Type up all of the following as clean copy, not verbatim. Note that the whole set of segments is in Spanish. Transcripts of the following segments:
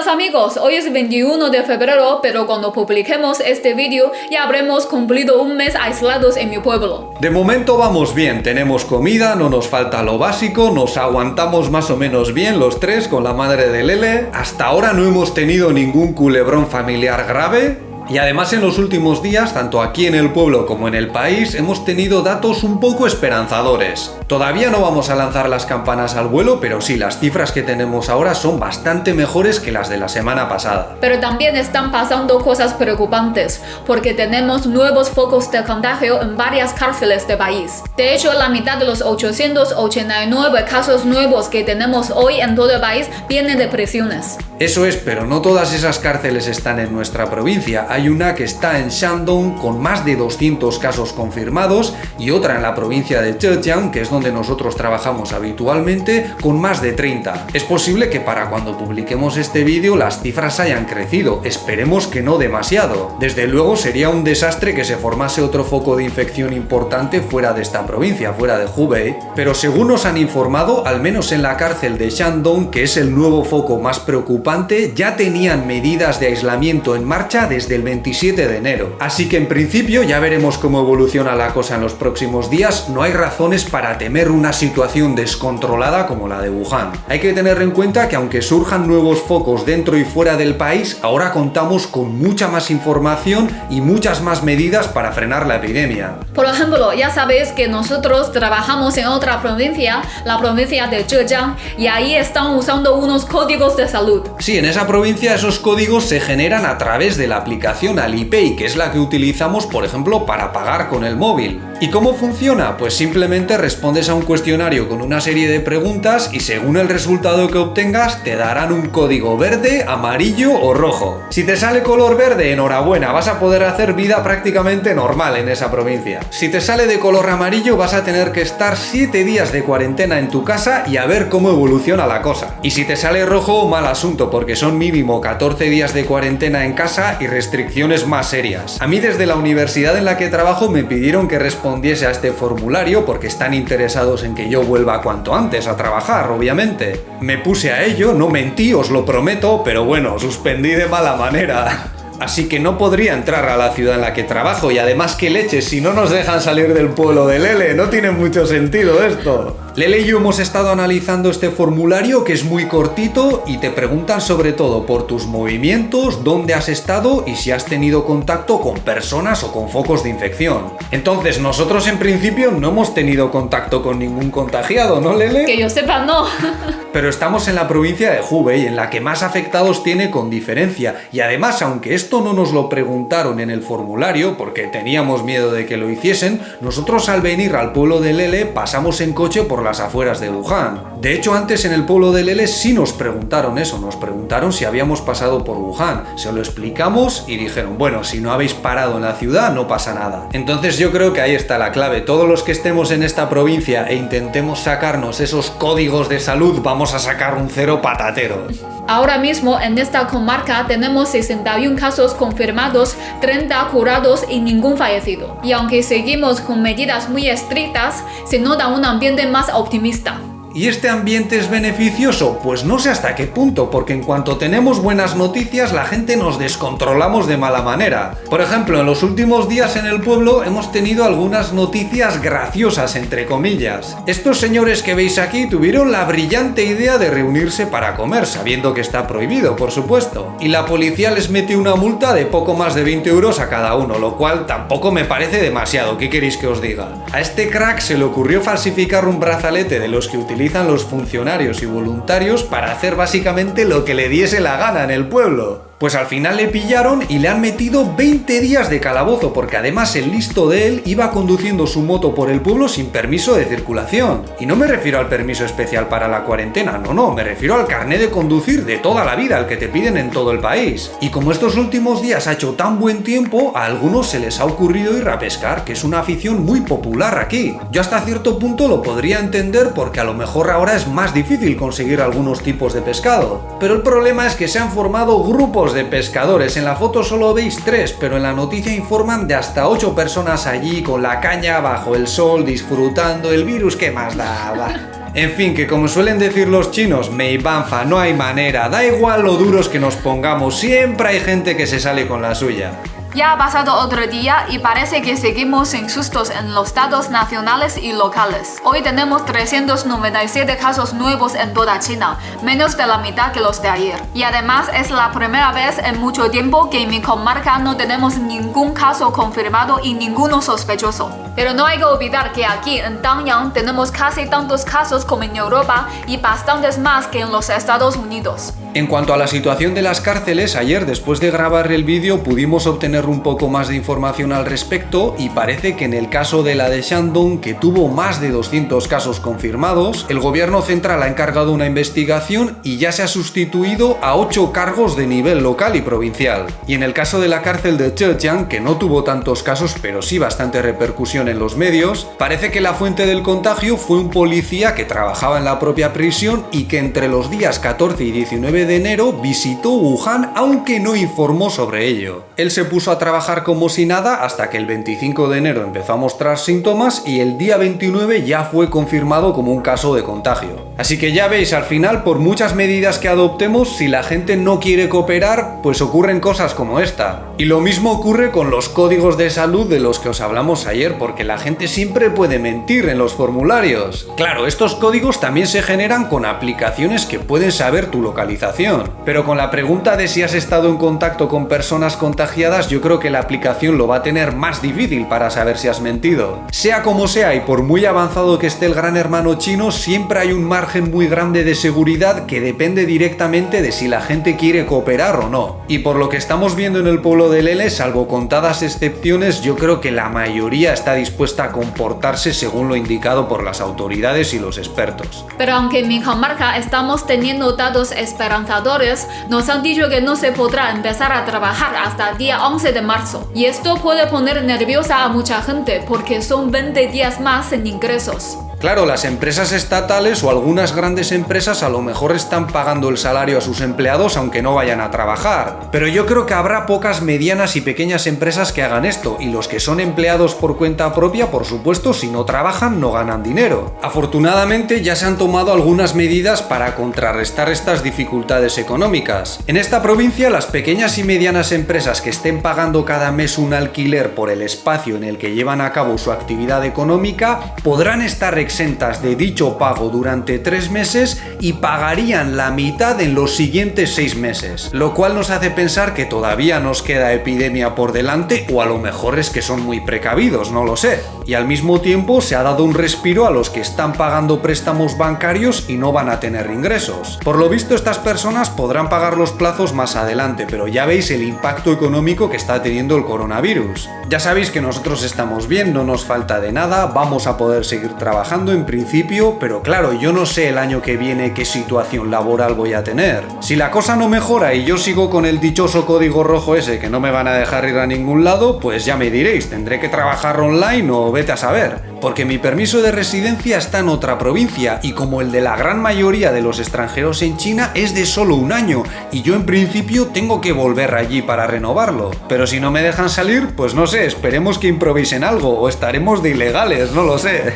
amigos, hoy es 21 de febrero, pero cuando publiquemos este vídeo ya habremos cumplido un mes aislados en mi pueblo. De momento vamos bien, tenemos comida, no nos falta lo básico, nos aguantamos más o menos bien los tres con la madre de Lele. Hasta ahora no hemos tenido ningún culebrón familiar grave. Y además en los últimos días, tanto aquí en el pueblo como en el país, hemos tenido datos un poco esperanzadores. Todavía no vamos a lanzar las campanas al vuelo, pero sí, las cifras que tenemos ahora son bastante mejores que las de la semana pasada. Pero también están pasando cosas preocupantes, porque tenemos nuevos focos de contagio en varias cárceles del país. De hecho, la mitad de los 889 casos nuevos que tenemos hoy en todo el país vienen de prisiones. Eso es, pero no todas esas cárceles están en nuestra provincia. Hay una que está en Shandong con más de 200 casos confirmados y otra en la provincia de Zhejiang, que es donde nosotros trabajamos habitualmente, con más de 30. Es posible que para cuando publiquemos este vídeo las cifras hayan crecido, esperemos que no demasiado. Desde luego sería un desastre que se formase otro foco de infección importante fuera de esta provincia, fuera de Hubei, pero según nos han informado, al menos en la cárcel de Shandong, que es el nuevo foco más preocupante, ya tenían medidas de aislamiento en marcha desde el 27 de enero. Así que en principio ya veremos cómo evoluciona la cosa en los próximos días. No hay razones para temer una situación descontrolada como la de Wuhan. Hay que tener en cuenta que aunque surjan nuevos focos dentro y fuera del país, ahora contamos con mucha más información y muchas más medidas para frenar la epidemia. Por ejemplo, ya sabéis que nosotros trabajamos en otra provincia, la provincia de Zhejiang, y ahí están usando unos códigos de salud. Sí, en esa provincia esos códigos se generan a través de la aplicación Alipay, que es la que utilizamos, por ejemplo, para pagar con el móvil. ¿Y cómo funciona? Pues simplemente respondes a un cuestionario con una serie de preguntas y según el resultado que obtengas te darán un código verde, amarillo o rojo. Si te sale color verde, enhorabuena, vas a poder hacer vida prácticamente normal en esa provincia. Si te sale de color amarillo, vas a tener que estar 7 días de cuarentena en tu casa y a ver cómo evoluciona la cosa. Y si te sale rojo, mal asunto, porque son mínimo 14 días de cuarentena en casa y restricciones más serias. A mí desde la universidad en la que trabajo me pidieron que respondiese a este formulario porque están interesados en que yo vuelva cuanto antes a trabajar, obviamente. Me puse a ello, no mentí, os lo prometo, pero bueno, suspendí de mala manera. Así que no podría entrar a la ciudad en la que trabajo y además que leche, si no nos dejan salir del pueblo de Lele, no tiene mucho sentido esto. Lele y yo hemos estado analizando este formulario que es muy cortito y te preguntan sobre todo por tus movimientos, dónde has estado y si has tenido contacto con personas o con focos de infección. Entonces nosotros en principio no hemos tenido contacto con ningún contagiado, ¿no, Lele? Que yo sepa, no. Pero estamos en la provincia de Hubei, en la que más afectados tiene con diferencia. Y además, aunque esto no nos lo preguntaron en el formulario, porque teníamos miedo de que lo hiciesen, nosotros al venir al pueblo de Lele pasamos en coche por las afueras de Wuhan. De hecho, antes en el pueblo de Lele sí nos preguntaron eso, nos preguntaron si habíamos pasado por Wuhan. Se lo explicamos y dijeron, bueno, si no habéis parado en la ciudad no pasa nada. Entonces yo creo que ahí está la clave. Todos los que estemos en esta provincia e intentemos sacarnos esos códigos de salud, vamos a sacar un cero patatero. Ahora mismo en esta comarca tenemos 61 casos confirmados, 30 curados y ningún fallecido. Y aunque seguimos con medidas muy estrictas, se nota un ambiente más optimista. ¿Y este ambiente es beneficioso? Pues no sé hasta qué punto, porque en cuanto tenemos buenas noticias, la gente nos descontrolamos de mala manera. Por ejemplo, en los últimos días en el pueblo hemos tenido algunas noticias graciosas, entre comillas. Estos señores que veis aquí tuvieron la brillante idea de reunirse para comer, sabiendo que está prohibido, por supuesto. Y la policía les metió una multa de poco más de 20 euros a cada uno, lo cual tampoco me parece demasiado, ¿qué queréis que os diga? A este crack se le ocurrió falsificar un brazalete de los que utilizan los funcionarios y voluntarios para hacer básicamente lo que le diese la gana en el pueblo. Pues al final le pillaron y le han metido 20 días de calabozo porque además el listo de él iba conduciendo su moto por el pueblo sin permiso de circulación. Y no me refiero al permiso especial para la cuarentena, no, me refiero al carné de conducir de toda la vida, el que te piden en todo el país. Y como estos últimos días ha hecho tan buen tiempo, a algunos se les ha ocurrido ir a pescar, que es una afición muy popular aquí. Yo hasta cierto punto lo podría entender porque a lo mejor ahora es más difícil conseguir algunos tipos de pescado. Pero el problema es que se han formado grupos de pescadores. En la foto solo veis 3, pero en la noticia informan de hasta 8 personas allí con la caña bajo el sol disfrutando. El virus, ¿qué más da? En fin, que como suelen decir los chinos, mei banfa, no hay manera, da igual lo duros que nos pongamos, siempre hay gente que se sale con la suya. Ya ha pasado otro día y parece que seguimos sin sustos en los datos nacionales y locales. Hoy tenemos 397 casos nuevos en toda China, menos de la mitad que los de ayer. Y además es la primera vez en mucho tiempo que en mi comarca no tenemos ningún caso confirmado y ninguno sospechoso. Pero no hay que olvidar que aquí en Dangyang tenemos casi tantos casos como en Europa y bastantes más que en los Estados Unidos. En cuanto a la situación de las cárceles, ayer después de grabar el vídeo pudimos obtener un poco más de información al respecto y parece que en el caso de la de Shandong, que tuvo más de 200 casos confirmados, el gobierno central ha encargado una investigación y ya se ha sustituido a 8 cargos de nivel local y provincial. Y en el caso de la cárcel de Zhejiang, que no tuvo tantos casos pero sí bastante repercusión en los medios, parece que la fuente del contagio fue un policía que trabajaba en la propia prisión y que entre los días 14 y 19 de enero visitó Wuhan aunque no informó sobre ello. Él se puso a trabajar como si nada hasta que el 25 de enero empezó a mostrar síntomas y el día 29 ya fue confirmado como un caso de contagio. Así que ya veis, al final, por muchas medidas que adoptemos, si la gente no quiere cooperar, pues ocurren cosas como esta. Y lo mismo ocurre con los códigos de salud de los que os hablamos ayer, porque la gente siempre puede mentir en los formularios. Claro, estos códigos también se generan con aplicaciones que pueden saber tu localización. Pero con la pregunta de si has estado en contacto con personas contagiadas, yo creo que la aplicación lo va a tener más difícil para saber si has mentido. Sea como sea y por muy avanzado que esté el gran hermano chino, siempre hay un margen muy grande de seguridad que depende directamente de si la gente quiere cooperar o no. Y por lo que estamos viendo en el pueblo de Lele, salvo contadas excepciones, yo creo que la mayoría está dispuesta a comportarse según lo indicado por las autoridades y los expertos. Pero aunque en mi comarca estamos teniendo datos esperanzadores, nos han dicho que no se podrá empezar a trabajar hasta el día 11 de marzo. Y esto puede poner nerviosa a mucha gente porque son 20 días más sin ingresos. Claro, las empresas estatales o algunas grandes empresas a lo mejor están pagando el salario a sus empleados aunque no vayan a trabajar. Pero yo creo que habrá pocas medianas y pequeñas empresas que hagan esto, y los que son empleados por cuenta propia, por supuesto, si no trabajan no ganan dinero. Afortunadamente ya se han tomado algunas medidas para contrarrestar estas dificultades económicas. En esta provincia, las pequeñas y medianas empresas que estén pagando cada mes un alquiler por el espacio en el que llevan a cabo su actividad económica podrán estar exentas de dicho pago durante 3 meses y pagarían la mitad en los siguientes 6 meses, lo cual nos hace pensar que todavía nos queda epidemia por delante, o a lo mejor es que son muy precavidos, no lo sé. Y al mismo tiempo se ha dado un respiro a los que están pagando préstamos bancarios y no van a tener ingresos. Por lo visto, estas personas podrán pagar los plazos más adelante, pero ya veis el impacto económico que está teniendo el coronavirus. Ya sabéis que nosotros estamos bien, no nos falta de nada, vamos a poder seguir trabajando en principio, pero claro, yo no sé el año que viene qué situación laboral voy a tener. Si la cosa no mejora y yo sigo con el dichoso código rojo ese que no me van a dejar ir a ningún lado, pues ya me diréis, tendré que trabajar online o vete a saber. Porque mi permiso de residencia está en otra provincia y como el de la gran mayoría de los extranjeros en China es de solo 1 año y yo en principio tengo que volver allí para renovarlo. Pero si no me dejan salir, pues no sé, esperemos que improvisen algo o estaremos de ilegales, no lo sé.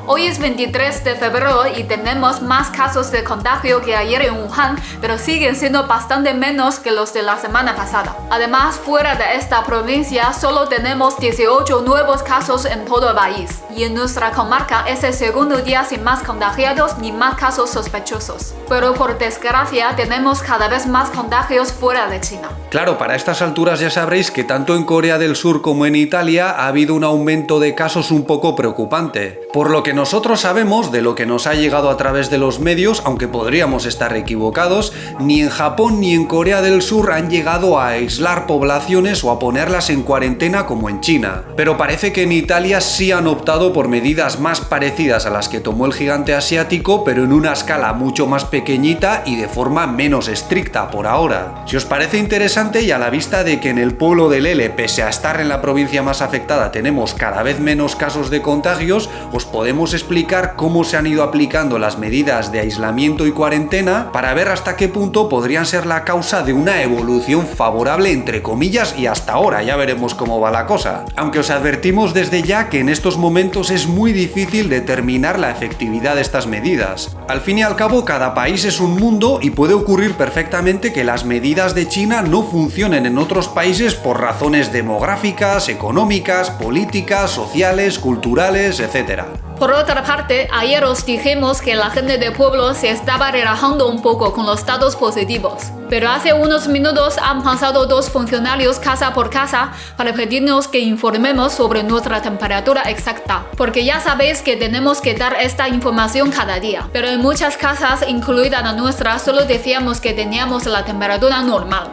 Hoy es 23 de febrero y tenemos más casos de contagio que ayer en Wuhan, pero siguen siendo bastante menos que los de la semana pasada. Además, fuera de esta provincia solo tenemos 18 nuevos casos en todo el país. Y en nuestra comarca es el segundo día sin más contagiados ni más casos sospechosos. Pero por desgracia tenemos cada vez más contagios fuera de China. Claro, para estas alturas ya sabréis que tanto en Corea del Sur como en Italia ha habido un aumento de casos un poco preocupante. Por lo que nosotros sabemos, de lo que nos ha llegado a través de los medios, aunque podríamos estar equivocados, ni en Japón ni en Corea del Sur han llegado a aislar poblaciones o a ponerlas en cuarentena como en China. Pero parece que en Italia sí han optado por medidas más parecidas a las que tomó el gigante asiático, pero en una escala mucho más pequeñita y de forma menos estricta por ahora. Si os parece interesante, y a la vista de que en el pueblo de Lele, pese a estar en la provincia más afectada, tenemos cada vez menos casos de contagios, os podemos queremos explicar cómo se han ido aplicando las medidas de aislamiento y cuarentena para ver hasta qué punto podrían ser la causa de una evolución favorable entre comillas y hasta ahora, ya veremos cómo va la cosa. Aunque os advertimos desde ya que en estos momentos es muy difícil determinar la efectividad de estas medidas. Al fin y al cabo, cada país es un mundo y puede ocurrir perfectamente que las medidas de China no funcionen en otros países por razones demográficas, económicas, políticas, sociales, culturales, etc. Por otra parte, ayer os dijimos que la gente del pueblo se estaba relajando un poco con los datos positivos. Pero hace unos minutos han pasado 2 funcionarios casa por casa para pedirnos que informemos sobre nuestra temperatura exacta, porque ya sabéis que tenemos que dar esta información cada día. Pero en muchas casas, incluida la nuestra, solo decíamos que teníamos la temperatura normal.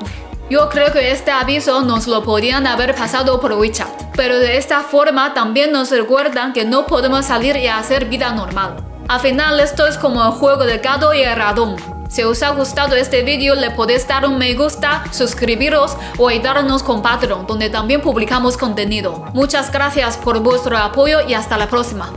Yo creo que este aviso nos lo podían haber pasado por WeChat, pero de esta forma también nos recuerdan que no podemos salir y hacer vida normal. Al final esto es como el juego del gato y el ratón. Si os ha gustado este vídeo, le podéis dar un me gusta, suscribiros o ayudarnos con Patreon, donde también publicamos contenido. Muchas gracias por vuestro apoyo y hasta la próxima.